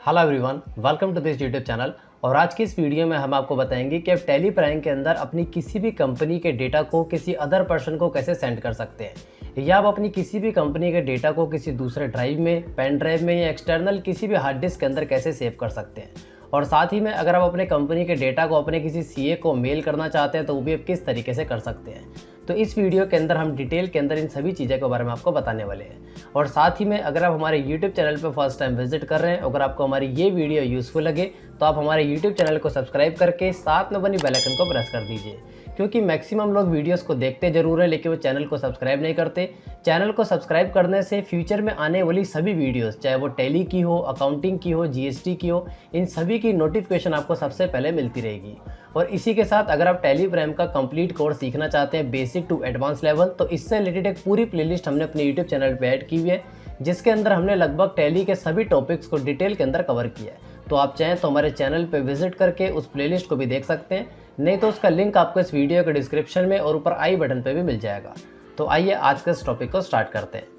Hello everyone, welcome to this YouTube channel. और आज की इस वीडियो में हम आपको बताएंगे कि आप टैली प्राइम के अंदर अपनी किसी भी कंपनी के डेटा को किसी अदर पर्सन को कैसे सेंड कर सकते हैं, या आप अपनी किसी भी कंपनी के डेटा को किसी दूसरे ड्राइव में, पेन ड्राइव में या एक्सटर्नल किसी भी हार्ड डिस्क के अंदर कैसे सेव कर सकते हैं। और साथ ही में अगर आप अपने कंपनी के डेटा को अपने किसी सीए को मेल करना चाहते हैं तो वो भी आप किस तरीके से कर सकते हैं। तो इस वीडियो के अंदर हम डिटेल के अंदर इन सभी चीज़ों के बारे में आपको बताने वाले हैं। और साथ ही में अगर आप हमारे YouTube चैनल पर फर्स्ट टाइम विजिट कर रहे हैं, अगर आपको हमारी ये वीडियो यूज़फुल लगे तो आप हमारे YouTube चैनल को सब्सक्राइब करके साथ में बनी बेल आइकन को प्रेस कर दीजिए, क्योंकि मैक्सिमम लोग वीडियोस को देखते ज़रूर है लेकिन वो चैनल को सब्सक्राइब नहीं करते। चैनल को सब्सक्राइब करने से फ्यूचर में आने वाली सभी वीडियोस, चाहे वो टैली की हो, अकाउंटिंग की हो, जीएसटी की हो, इन सभी की नोटिफिकेशन आपको सबसे पहले मिलती रहेगी। और इसी के साथ अगर आप टैली प्राइम का कंप्लीट कोर्स सीखना चाहते हैं बेसिक टू एडवांस लेवल, तो इससे रिलेटेड एक पूरी प्लेलिस्ट हमने अपने यूट्यूब चैनल पर ऐड की हुई है, जिसके अंदर हमने लगभग टैली के सभी टॉपिक्स को डिटेल के अंदर कवर किया है। तो आप चाहें तो हमारे चैनल पे विजिट करके उस प्लेलिस्ट को भी देख सकते हैं, नहीं तो उसका लिंक आपको इस वीडियो के डिस्क्रिप्शन में और ऊपर आई बटन पे भी मिल जाएगा। तो आइए आज के इस टॉपिक को स्टार्ट करते हैं।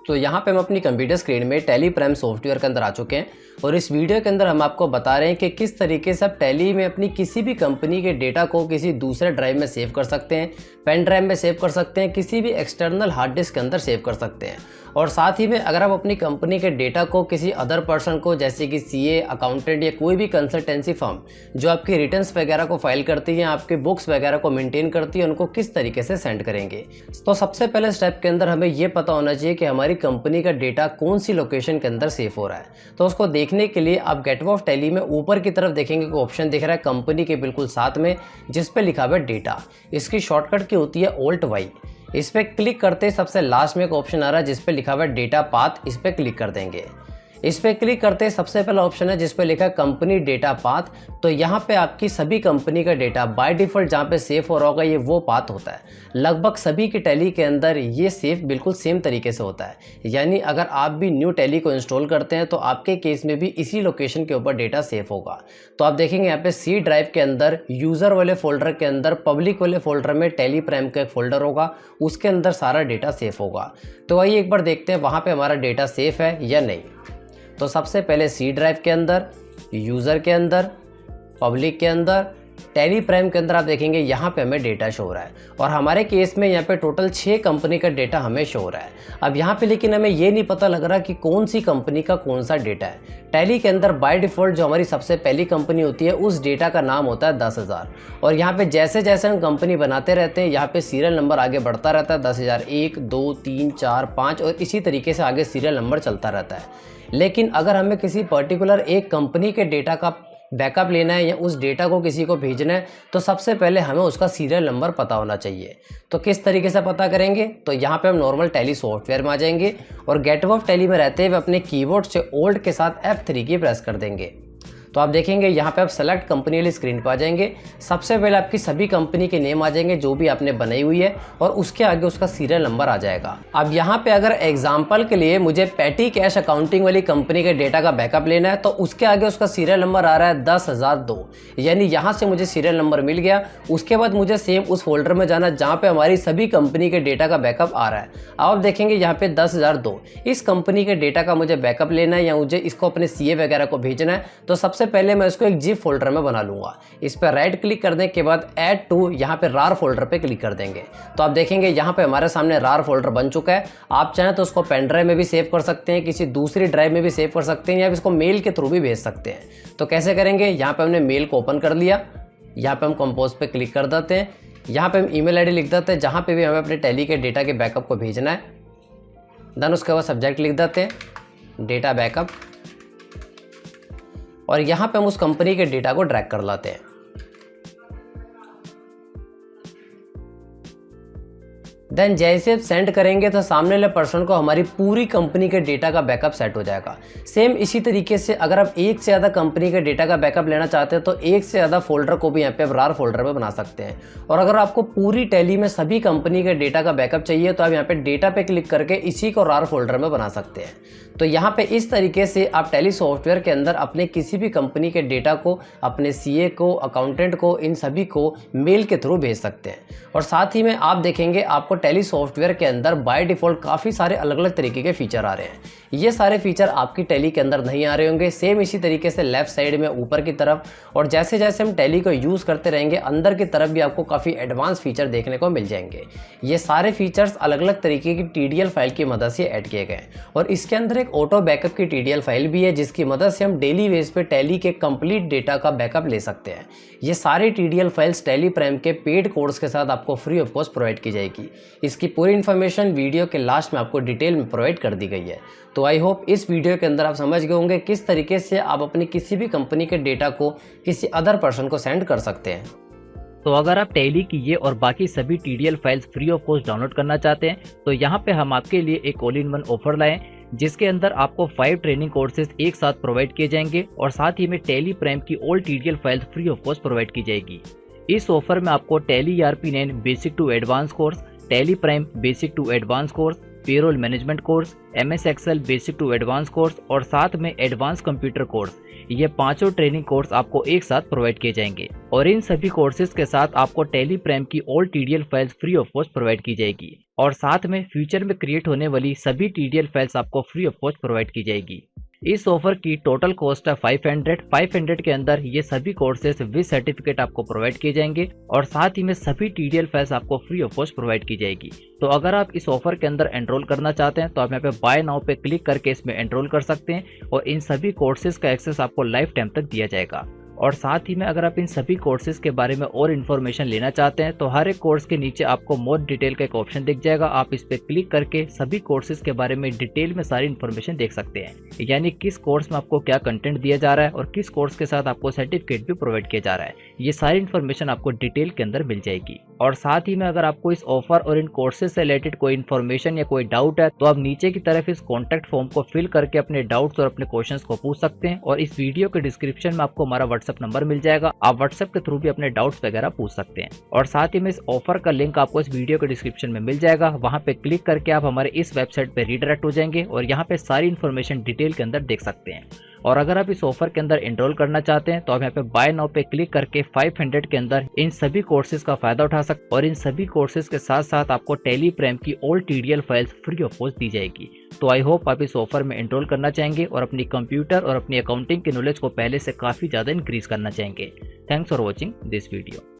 तो यहाँ पे हम अपनी कंप्यूटर स्क्रीन में टैली प्राइम सॉफ्टवेयर के अंदर आ चुके हैं, और इस वीडियो के अंदर हम आपको बता रहे हैं कि किस तरीके से आप टैली में अपनी किसी भी कंपनी के डेटा को किसी दूसरे ड्राइव में सेव कर सकते हैं, पेन ड्राइव में सेव कर सकते हैं, किसी भी एक्सटर्नल हार्ड डिस्क के अंदर सेव कर सकते हैं। और साथ ही में अगर आप अपनी कंपनी के डेटा को किसी अदर पर्सन को, जैसे कि सीए, अकाउंटेंट या कोई भी कंसल्टेंसी फर्म जो आपकी रिटर्न्स वगैरह को फाइल करती है, आपके बुक्स वगैरह को मेंटेन करती है, उनको किस तरीके से सेंड करेंगे। तो सबसे पहले स्टेप के अंदर हमें ये पता होना चाहिए कि हमारी कंपनी का डेटा कौन सी लोकेशन के अंदर सेव हो रहा है। तो उसको देखने के लिए आप गेटवे ऑफ टैली में ऊपर की तरफ देखेंगे कि ऑप्शन दिख रहा है कंपनी के बिल्कुल साथ में, जिस पे लिखा हुआ है डेटा। इसकी शॉर्टकट की होती है Alt+Y। इस पर क्लिक करते सबसे लास्ट में एक ऑप्शन आ रहा है जिस पे लिखा हुआ है डेटा पाथ, इस पर क्लिक कर देंगे। इस पर क्लिक करते सबसे पहला ऑप्शन है जिस पे लिखा है कंपनी डेटा पाथ। तो यहाँ पे आपकी सभी कंपनी का डेटा बाय डिफ़ॉल्ट जहाँ पे सेव हो रहा होगा ये वो पाथ होता है। लगभग सभी के टैली के अंदर ये सेव बिल्कुल सेम तरीके से होता है, यानी अगर आप भी न्यू टैली को इंस्टॉल करते हैं तो आपके केस में भी इसी लोकेशन के ऊपर डेटा सेव होगा। तो आप देखेंगे यहाँ पे सी ड्राइव के अंदर यूज़र वाले फोल्डर के अंदर पब्लिक वाले फोल्डर में टैली प्राइम का एक फोल्डर होगा, उसके अंदर सारा डेटा सेव होगा। तो आइए एक बार देखते हैं वहाँ पर हमारा डेटा सेफ है या नहीं। तो सबसे पहले सी ड्राइव के अंदर, यूज़र के अंदर, पब्लिक के अंदर, टैली प्राइम के अंदर आप देखेंगे यहाँ पे हमें डेटा शो हो रहा है, और हमारे केस में यहाँ पे टोटल 6 कंपनी का डेटा हमें शो हो रहा है। अब यहाँ पे लेकिन हमें ये नहीं पता लग रहा कि कौन सी कंपनी का कौन सा डेटा है। टैली के अंदर बाय डिफ़ॉल्ट जो हमारी सबसे पहली कंपनी होती है उस डेटा का नाम होता है 10,000, और यहाँ पे जैसे जैसे हम कंपनी बनाते रहते हैं यहाँ पे सीरियल नंबर आगे बढ़ता रहता है, 10,001, 2, 3, 4, 5 और इसी तरीके से आगे सीरियल नंबर चलता रहता है। लेकिन अगर हमें किसी पर्टिकुलर एक कंपनी के डेटा का बैकअप लेना है या उस डेटा को किसी को भेजना है तो सबसे पहले हमें उसका सीरियल नंबर पता होना चाहिए। तो किस तरीके से पता करेंगे, तो यहाँ पे हम नॉर्मल टैली सॉफ्टवेयर में आ जाएंगे और गेटवे ऑफ टैली में रहते हुए अपने कीबोर्ड से Alt के साथ F3 की प्रेस कर देंगे। तो आप देखेंगे यहाँ पे आप सेलेक्ट कंपनी वाली स्क्रीन पर आ जाएंगे। सबसे पहले आपकी सभी कंपनी के नेम आ जाएंगे जो भी आपने बनाई हुई है, और उसके आगे उसका सीरियल नंबर आ जाएगा। अब यहाँ पे अगर एग्जांपल के लिए मुझे पेटी कैश अकाउंटिंग वाली कंपनी के डेटा का बैकअप लेना है तो उसके आगे उसका सीरियल नंबर आ रहा है 10,002, यानी यहाँ से मुझे सीरियल नंबर मिल गया। उसके बाद मुझे सेम उस फोल्डर में जाना जहाँ पे हमारी सभी कंपनी के डेटा का बैकअप आ रहा है। अब आप देखेंगे यहाँ पे 10,002 इस कंपनी के डेटा का मुझे बैकअप लेना है या मुझे इसको अपने सीए वगैरह को भेजना है, तो सबसे पहले मैं इसको एक जिप फोल्डर में बना लूंगा। इस पर राइट क्लिक करने के बाद ऐड टू, यहाँ पे रार फोल्डर पे क्लिक कर देंगे। तो आप देखेंगे यहाँ पे हमारे सामने रार फोल्डर बन चुका है। आप चाहें तो उसको पेन ड्राइव में भी सेव कर सकते हैं, किसी दूसरी ड्राइव में भी सेव कर सकते हैं, या इसको मेल के थ्रू भी भेज सकते हैं। तो कैसे करेंगे, यहाँ पे हमने मेल को ओपन कर लिया, यहाँ पे हम कंपोज पे क्लिक कर देते हैं, यहाँ पे हम ईमेल आईडी लिख देते हैं जहाँ पे भी हमें अपने टैली के डेटा के बैकअप को भेजना है। देन उसके बाद सब्जेक्ट लिख देते हैं डेटा बैकअप, और यहाँ पे हम उस कंपनी के डेटा को ड्रैग कर लाते हैं। देन जैसे आप सेंड करेंगे तो सामने वाले पर्सन को हमारी पूरी कंपनी के डेटा का बैकअप सेट हो जाएगा। सेम इसी तरीके से अगर आप एक से ज़्यादा कंपनी के डेटा का बैकअप लेना चाहते हैं तो एक से ज़्यादा फोल्डर को भी यहाँ पे रार फोल्डर में बना सकते हैं। और अगर आपको पूरी टैली में सभी कंपनी के डेटा का बैकअप चाहिए तो आप यहाँ पे डेटा पे क्लिक करके इसी को रार फोल्डर में बना सकते हैं। तो यहाँ पे इस तरीके से आप टैली सॉफ्टवेयर के अंदर अपने किसी भी कंपनी के डेटा को, अपने सीए को, अकाउंटेंट को, इन सभी को मेल के थ्रू भेज सकते हैं। और साथ ही में आप देखेंगे आपको टैली सॉफ्टवेयर के अंदर बाय डिफ़ॉल्ट काफ़ी सारे अलग अलग तरीके के फीचर आ रहे हैं। ये सारे फीचर आपकी टैली के अंदर नहीं आ रहे होंगे। सेम इसी तरीके से लेफ्ट साइड में ऊपर की तरफ और जैसे जैसे हम टैली को यूज़ करते रहेंगे अंदर की तरफ भी आपको काफ़ी एडवांस फीचर देखने को मिल जाएंगे। ये सारे फीचर्स अलग अलग तरीके की TDL फाइल की मदद से ऐड किए गए हैं और इसके अंदर एक ऑटो बैकअप की TDL फाइल भी है जिसकी मदद से हम डेली बेस पे टैली के कंप्लीट डेटा का बैकअप ले सकते हैं। ये सारे TDL फाइल्स टैली प्राइम के पेड कोर्स के साथ आपको फ्री ऑफ कॉस्ट प्रोवाइड की जाएगी। इसकी पूरी इन्फॉर्मेशन वीडियो के लास्ट में आपको डिटेल में प्रोवाइड कर दी गई है। तो आई होप इस वीडियो के अंदर आप समझ गए होंगे किस तरीके से आप अपनी किसी भी कंपनी के डेटा को किसी अदर पर्सन को सेंड कर सकते हैं। तो अगर आप टैली की ये और बाकी सभी TDL files free of cost download करना चाहते हैं तो यहाँ पे हम आपके लिए एक ऑल इन वन ऑफर लाए जिसके अंदर आपको 5 ट्रेनिंग कोर्सेज एक साथ प्रोवाइड किए जाएंगे और साथ ही में टैली प्राइम की all TDL files free of cost provide की जाएगी। इस ऑफर में आपको Tally ERP9 basic to advance course, Tally Prime basic to advance course, payroll management course, MS Excel basic to advance course और साथ में advance computer course, ये पांचों ट्रेनिंग कोर्स आपको एक साथ प्रोवाइड किए जाएंगे और इन सभी कोर्सेज के साथ आपको टैली प्राइम की all TDL files free of cost provide की जाएगी और साथ में फ्यूचर में क्रिएट होने वाली सभी TDL फाइल्स आपको फ्री ऑफ कॉस्ट प्रोवाइड की जाएगी। इस ऑफर की टोटल कॉस्ट है 500 के अंदर ये सभी कोर्सेज विद सर्टिफिकेट आपको प्रोवाइड किए जाएंगे और साथ ही में सभी TDL फाइल्स आपको फ्री ऑफ कॉस्ट प्रोवाइड की जाएगी। तो अगर आप इस ऑफर के अंदर एनरोल करना चाहते हैं तो आप यहाँ पे बाय नाउ पे क्लिक करके इसमें एनरोल कर सकते हैं और इन सभी कोर्सेज का एक्सेस आपको लाइफ टाइम तक दिया जाएगा। और साथ ही में अगर आप इन सभी कोर्सेज के बारे में और इन्फॉर्मेशन लेना चाहते हैं तो हर एक कोर्स के नीचे आपको मोर डिटेल का एक ऑप्शन दिख जाएगा। आप इस पे क्लिक करके सभी कोर्सेज के बारे में डिटेल में सारी इन्फॉर्मेशन देख सकते हैं, यानी किस कोर्स में आपको क्या कंटेंट दिया जा रहा है और किस कोर्स के साथ आपको सर्टिफिकेट भी प्रोवाइड किया जा रहा है। ये सारी इन्फॉर्मेशन आपको डिटेल के अंदर मिल जाएगी। और साथ ही में अगर आपको इस ऑफर और इन कोर्सेज से रिलेटेड कोई इन्फॉर्मेशन या कोई डाउट है तो आप नीचे की तरफ इस कॉन्टैक्ट फॉर्म को फिल करके अपने डाउट्स और अपने क्वेश्चंस को पूछ सकते हैं और इस वीडियो के डिस्क्रिप्शन में आपको हमारा व्हाट्सएप नंबर मिल जाएगा। आप व्हाट्सएप के थ्रू भी अपने डाउट्स वगैरह पूछ सकते हैं और साथ ही में इस ऑफर का लिंक आपको इस वीडियो के डिस्क्रिप्शन में मिल जाएगा। वहां पे क्लिक करके आप हमारे इस वेबसाइट पे रीडायरेक्ट हो जाएंगे और यहाँ पे सारी इन्फॉर्मेशन डिटेल के अंदर देख सकते हैं। और अगर आप इस ऑफर के अंदर एनरोल करना चाहते हैं तो आप यहाँ पे बाय नाउ पे क्लिक करके 500 के अंदर इन सभी कोर्सेज का फायदा उठा सकते और इन सभी कोर्सेज के साथ साथ आपको टैली प्राइम की all TDL files free of cost दी जाएगी। तो आई होप आप इस ऑफर में एनरोल करना चाहेंगे और अपनी कंप्यूटर और अपनी अकाउंटिंग के नॉलेज को पहले से काफी ज्यादा इंक्रीज करना चाहेंगे। Thanks for watching this video.